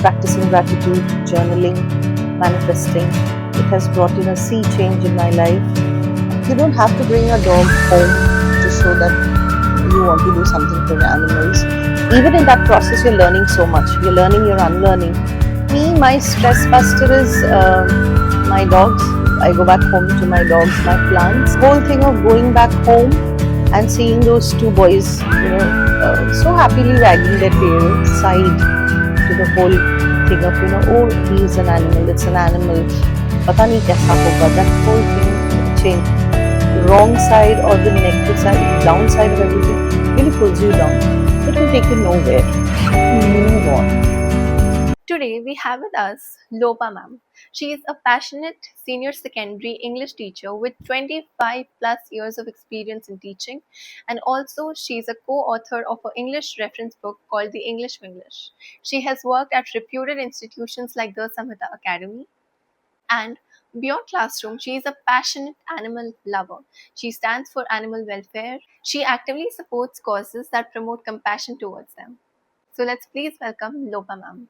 practicing gratitude, journaling, manifesting. It has brought in a sea change in my life. You don't have to bring a dog home to show that you want to do something for animals. Even in that process, you're learning so much. You're learning, you're unlearning. Me, my stress buster is my dogs. I go back home to my dogs, my plants. Whole thing of going back home and seeing those two boys, so happily wagging their tail side to the whole thing of, oh, he's an animal, it's an animal. Pata nahi kaisa hoga. That whole thing change. Wrong side or the negative side, down side of everything really pulls you down. It will take you nowhere. Move on. Today we have with us Lopa ma'am. She is a passionate senior secondary English teacher with 25 plus years of experience in teaching, and also she is a co-author of an English reference book called The English English. She has worked at reputed institutions like the Samhita Academy and beyond classroom. She is a passionate animal lover. She stands for animal welfare. She actively supports causes that promote compassion towards them. So let's please welcome Lopa ma'am.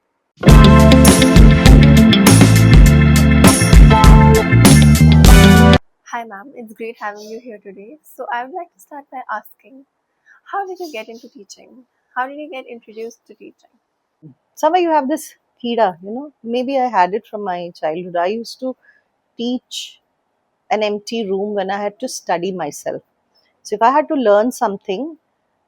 Hi, ma'am. It's great having you here today. So, I would like to start by asking, how did you get into teaching? How did you get introduced to teaching? Somewhere you have this kida, maybe I had it from my childhood. I used to teach an empty room when I had to study myself. So if I had to learn something,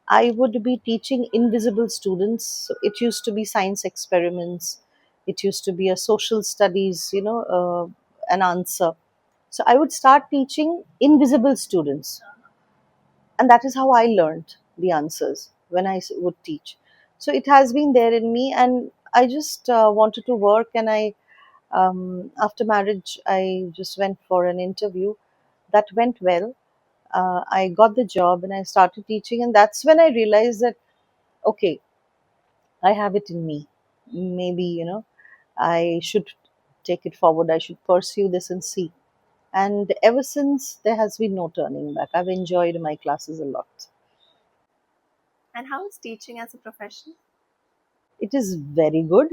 I would be teaching invisible students. So it used to be science experiments. It used to be a social studies, an answer. So I would start teaching invisible students, and that is how I learned the answers when would teach. So it has been there in me, and I just wanted to work, and after marriage, I just went for an interview that went well. I got the job and I started teaching, and that's when I realized that okay, I have it in me. Maybe I should take it forward. I should pursue this and see. And ever since, there has been no turning back. I've enjoyed my classes a lot. And how is teaching as a profession? It is very good.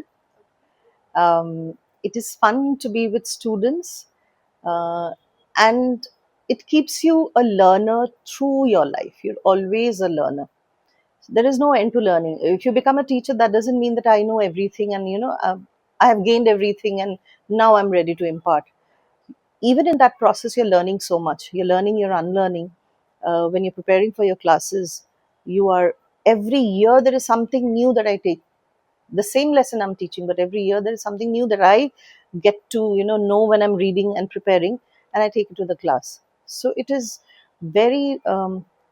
It is fun to be with students, uh, and it keeps you a learner through your life. You're always a learner. There is no end to learning. If you become a teacher, that doesn't mean that I know everything and I have gained everything and now I'm ready to impart. Even in that process, you're learning so much. You're learning, you're unlearning. When you're preparing for your classes, you are every year there is something new that I take. The same lesson I'm teaching, but every year there is something new that I get to know when I'm reading and preparing, and I take it to the class. So it is very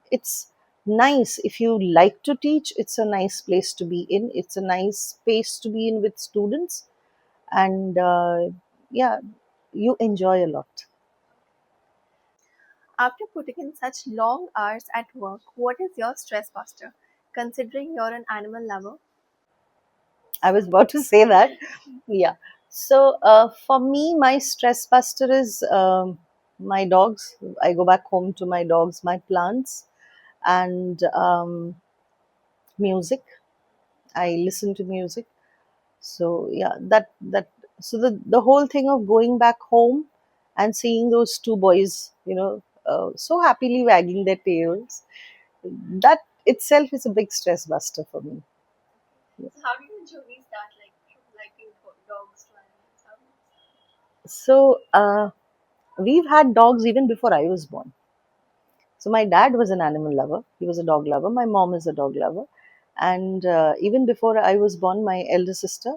it's nice. If you like to teach, it's a nice place to be in. It's a nice space to be in with students, and yeah, you enjoy a lot. After putting in such long hours at work, what is your stress buster? Considering you're an animal lover, I was about to say that. Yeah. So for me, my stress buster is my dogs. I go back home to my dogs, my plants, and music. I listen to music. So yeah, that. So the whole thing of going back home and seeing those two boys, so happily wagging their tails, that itself is a big stress buster for me. so how do you journey start, like from liking dogs to animals? So we've had dogs even before I was born. So my dad was an animal lover. He was a dog lover. My mom is a dog lover. And even before I was born, my elder sister,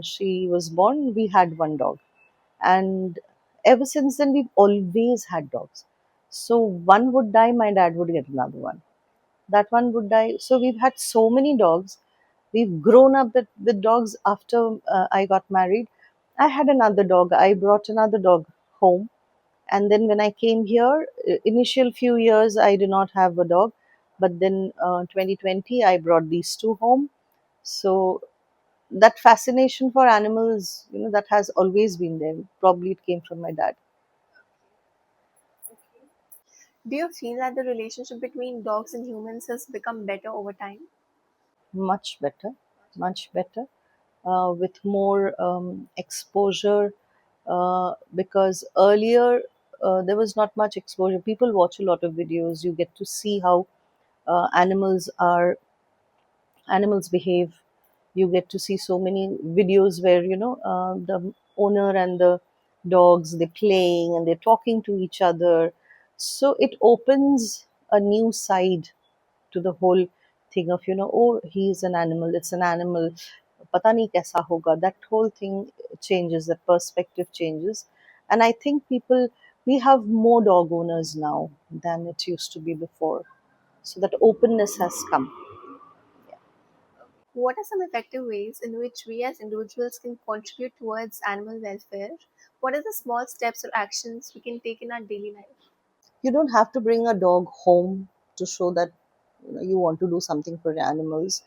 she was born. We had one dog, and ever since then we've always had dogs. So one would die, my dad would get another one. That one would die. So we've had so many dogs. We've grown up with dogs. After I got married, I had another dog. I brought another dog home, and then when I came here, initial few years I did not have a dog, but then 2020 I brought these two home. So that fascination for animals, that has always been there. Probably it came from my dad. Do you feel that the relationship between dogs and humans has become better over time? Much better. much better, with more exposure, because earlier there was not much exposure. People watch a lot of videos. You get to see how animals behave. You get to see so many videos where the owner and the dogs, they're playing and they're talking to each other. So it opens a new side to the whole thing of, oh, he's an animal, it's an animal, pata nahi kaisa hoga. That whole thing changes, that perspective changes. And I think people, we have more dog owners now than it used to be before, so that openness has come. What are some effective ways in which we as individuals can contribute towards animal welfare? What are the small steps or actions we can take in our daily life? You don't have to bring a dog home to show that you want to do something for animals.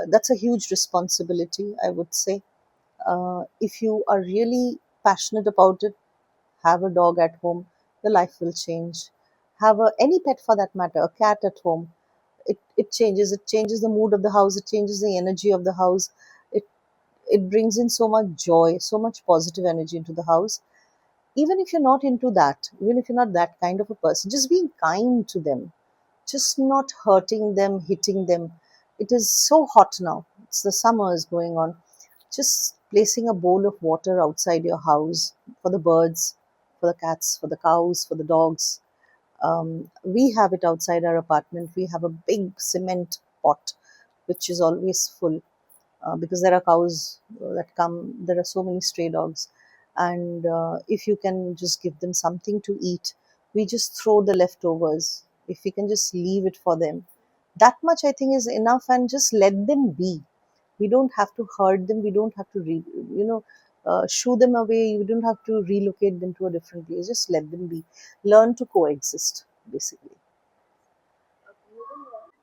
That's a huge responsibility, I would say. If you are really passionate about it, have a dog at home. Your life will change. Have any pet for that matter, a cat at home. It changes. It changes the mood of the house. It changes the energy of the house. It it brings in so much joy, so much positive energy into the house. Even if you're not into that, even if you're not that kind of a person, just being kind to them, just not hurting them, hitting them. It is so hot now. It's the summer is going on. Just placing a bowl of water outside your house for the birds, for the cats, for the cows, for the dogs. We have it outside our apartment. We have a big cement pot which is always full, because there are cows that come. There are so many stray dogs, and if you can just give them something to eat, we just throw the leftovers. If we can just leave it for them, that much I think is enough, and just let them be. We don't have to hurt them. We don't have to, shoo them away. We don't have to relocate them to a different place. Just let them be. Learn to coexist, basically.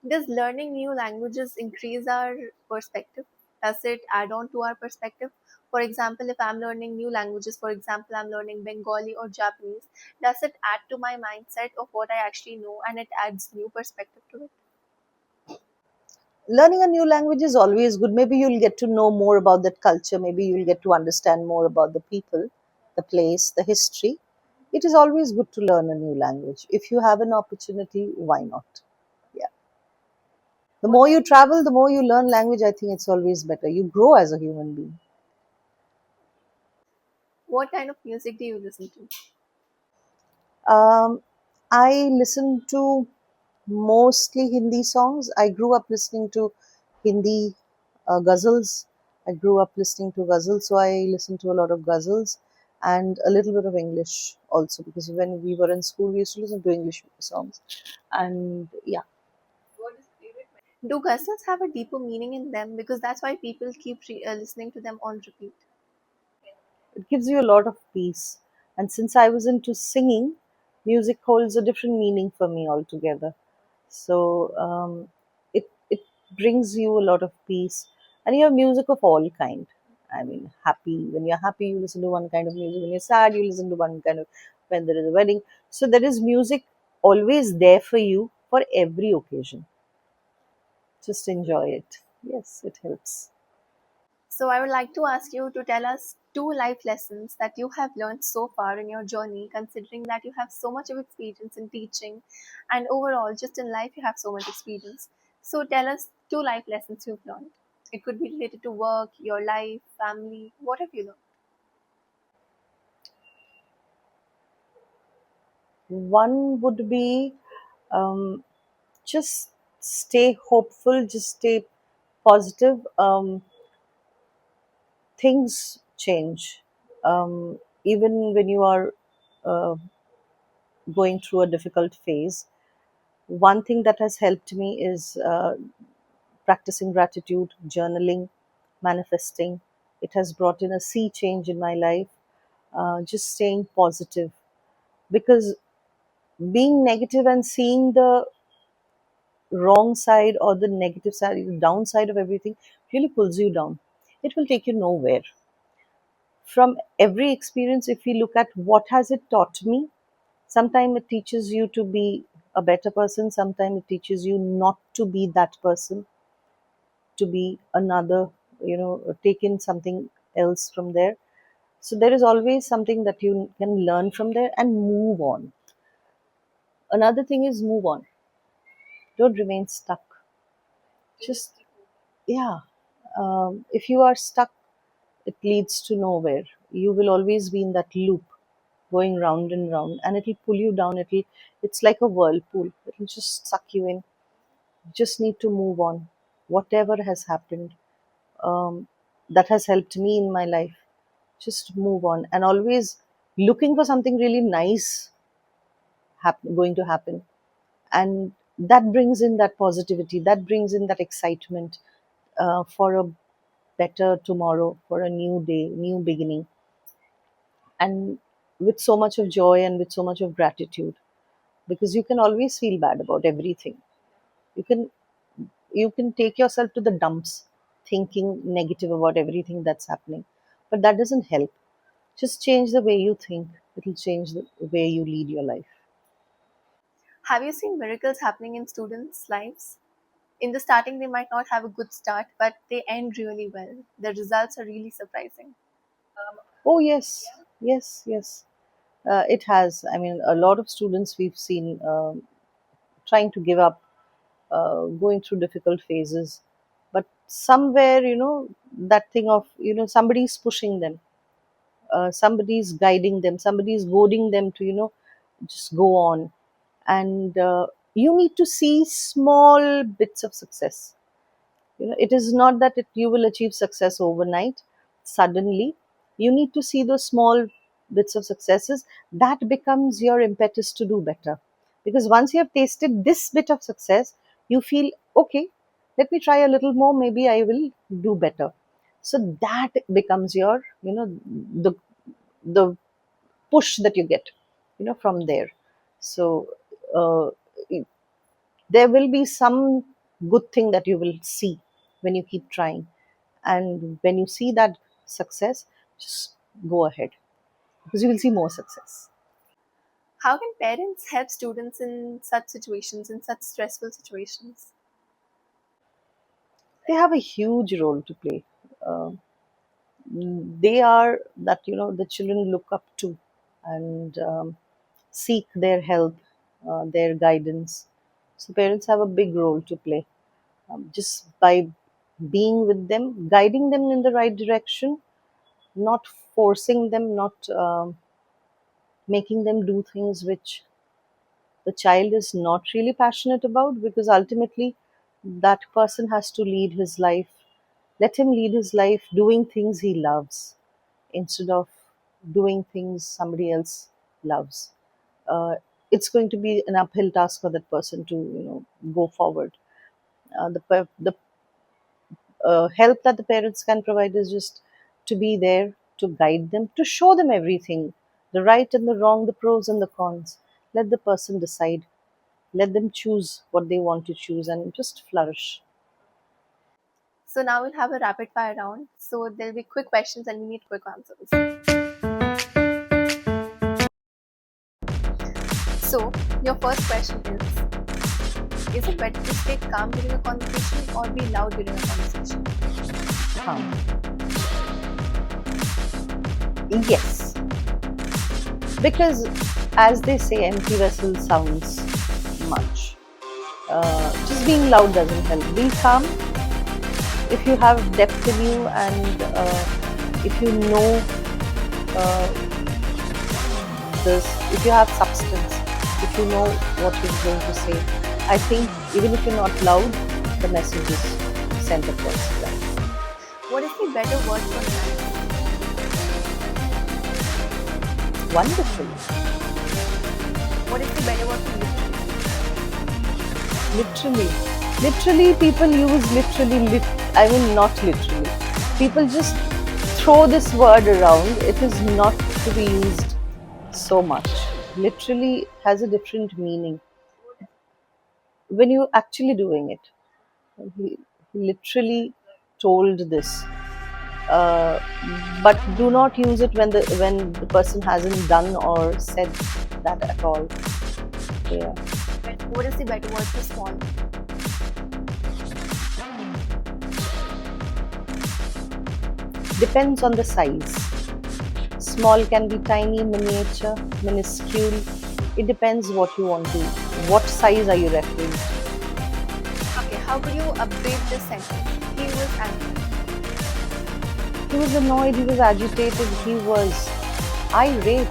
Does learning new languages increase our perspective? Does it add on to our perspective? For example, if I'm learning new languages, for example, I'm learning Bengali or Japanese, does it add to my mindset of what I actually know and it adds new perspective to it? Learning a new language is always good. Maybe you'll get to know more about that culture. Maybe you'll get to understand more about the people, the place, the history. It is always good to learn a new language. If you have an opportunity, why not? Yeah. The more you travel, the more you learn language. I think it's always better. You grow as a human being. What kind of music do you listen to? Um, I listen to mostly Hindi songs. I grew up listening to Hindi ghazals. I grew up listening to ghazals, so I listen to a lot of ghazals and a little bit of English also, because when we were in school, we used to listen to English songs. And yeah, Do ghazals have a deeper meaning in them? Because that's why people keep listening to them on repeat. it gives you a lot of peace. And since I was into singing, music holds a different meaning for me altogether. So it brings you a lot of peace, and you have music of all kind. I mean, happy, when you're happy, you listen to one kind of music. When you're sad, you listen to one kind of. When there is a wedding, so there is music always there for you for every occasion. Just enjoy it. Yes, it helps. So, I would like to ask you to tell us two life lessons that you have learned so far in your journey, considering that you have so much of experience in teaching and overall, just in life, you have so much experience. So, tell us two life lessons you've learned. It could be related to work, your life, family. What have you learned? One would be, um, just stay hopeful, just stay positive. Things change. Even when you are uh, going through a difficult phase, one thing that has helped me is practicing gratitude, journaling, manifesting. It has brought in a sea change in my life. Just staying positive, because being negative and seeing the wrong side or the negative side, the downside of everything, really pulls you down. It will take you nowhere. From every experience, if we look at what has it taught me, sometimes it teaches you to be a better person, sometimes it teaches you not to be that person, to be another, take in something else from there. So there is always something that you can learn from there and move on. Another thing is move on. Don't remain stuck. Just, yeah. If you are stuck, it leads to nowhere. You will always be in that loop, going round and round, and it'll pull you down. It's like a whirlpool. It'll just suck you in. You just need to move on. Whatever has happened, that has helped me in my life, just move on, and always looking for something really nice going to happen, and that brings in that positivity, that brings in that excitement, for a better tomorrow, for a new day, new beginning, and with so much of joy and with so much of gratitude, because you can always feel bad about everything. You can you can take yourself to the dumps, thinking negative about everything that's happening, but that doesn't help. Just change the way you think. It'll change the way you lead your life. Have you seen miracles happening in students' lives? In the starting, they might not have a good start, but they end really well. The results are really surprising. Oh, yes, yes, yes. It has. I mean, a lot of students we've seen trying to give up, going through difficult phases, but somewhere, that thing of, somebody's pushing them, somebody's guiding them, somebody's goading them to, just go on. And you need to see small bits of success. It is not that you will achieve success overnight, suddenly. You need to see those small bits of successes. That becomes your impetus to do better, because once you have tasted this bit of success, you feel, okay, let me try a little more, maybe I will do better. So that becomes your, the push that you get, from there. So uh, there will be some good thing that you will see when you keep trying, and when you see that success, just go ahead, because you will see more success. How can parents help students in such situations, in such stressful situations? They have a huge role to play. uh, they are that, the children look up to, and seek their help, their guidance. So parents have a big role to play, just by being with them, guiding them in the right direction, not forcing them, not making them do things which the child is not really passionate about, because ultimately that person has to lead his life. Let him lead his life doing things he loves, instead of doing things somebody else loves. uh, it's going to be an uphill task for that person to, go forward. The help that the parents can provide is just to be there, to guide them, to show them everything, the right and the wrong, the pros and the cons. Let the person decide. Let them choose what they want to choose and just flourish. So now we'll have a rapid fire round. So there'll be quick questions and we need quick answers. So your first question is it better to stay calm during a conversation or be loud during a conversation? Calm. Yes, because as they say, empty vessel sounds much. Just being loud doesn't help. Be calm. If you have depth in you, and if you know uh, this, if you have substance, if you know what you're going to say, I think even if you're not loud, the message is sent across. Right? What is the better word for nice? Wonderful. What is the better word for Literally. Literally, people use literally, I mean, not literally. People just throw this word around. It is not to be used so much. Literally has a different meaning when you're actually doing it. He literally told this, uh, but do not use it when the person hasn't done or said that at all. Yeah. What is the better word for small? Depends on the size. Small can be tiny, miniature, minuscule. It depends what you want to. What size are you referring to? Okay, how could you upgrade this sentence? He was angry. He was annoyed, he was agitated, he was irate.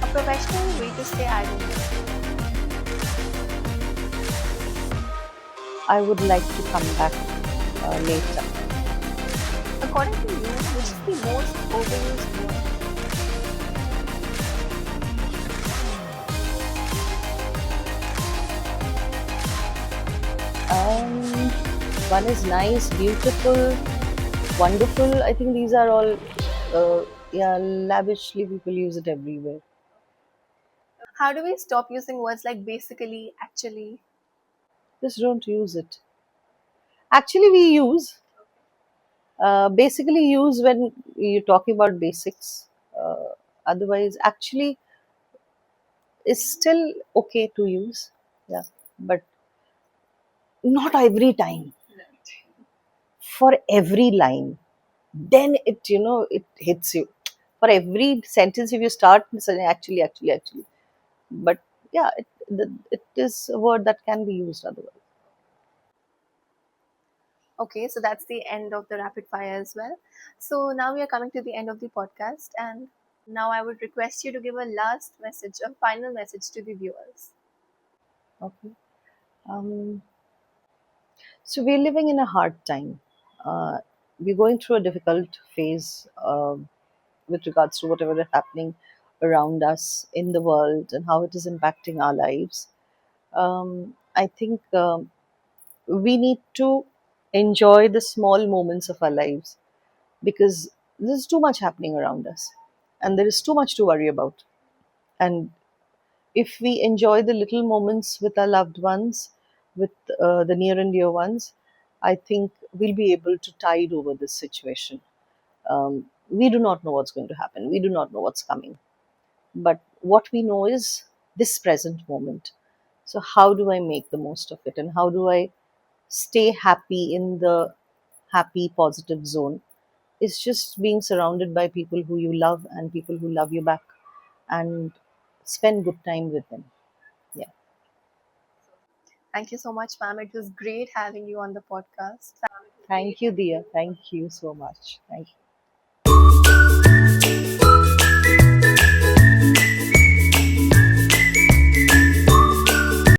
A professional way to say I don't know. I would like to come back later. According to you, which is the most overused word? Um, One is nice, beautiful, wonderful. I think these are all, yeah, lavishly people use it everywhere. How do we stop using words like basically, actually? Just don't use it. Actually, we use, basically use when you're talking about basics. Otherwise, actually, is still okay to use. Yeah, but not every time. For every line, then it hits you. For every sentence, if you start saying actually, but yeah, it is a word that can be used otherwise. Okay, so that's the end of the rapid fire as well. So now we are coming to the end of the podcast, and now I would request you to give a last message, a final message to the viewers. Okay. um, so we're living in a hard time. We're going through a difficult phase, with regards to whatever is happening around us in the world and how it is impacting our lives. I think we need to enjoy the small moments of our lives, because there's too much happening around us and there is too much to worry about. And if we enjoy the little moments with our loved ones, with the near and dear ones, I think we'll be able to tide over this situation. We do not know what's going to happen, we do not know what's coming, but what we know is this present moment. So, how do I make the most of it, and how do I stay happy in the happy, positive zone? It's just being surrounded by people who you love and people who love you back, and spend good time with them. Yeah. Thank you so much, ma'am. It was great having you on the podcast. Thank you, dear. Thank you so much. Thank you.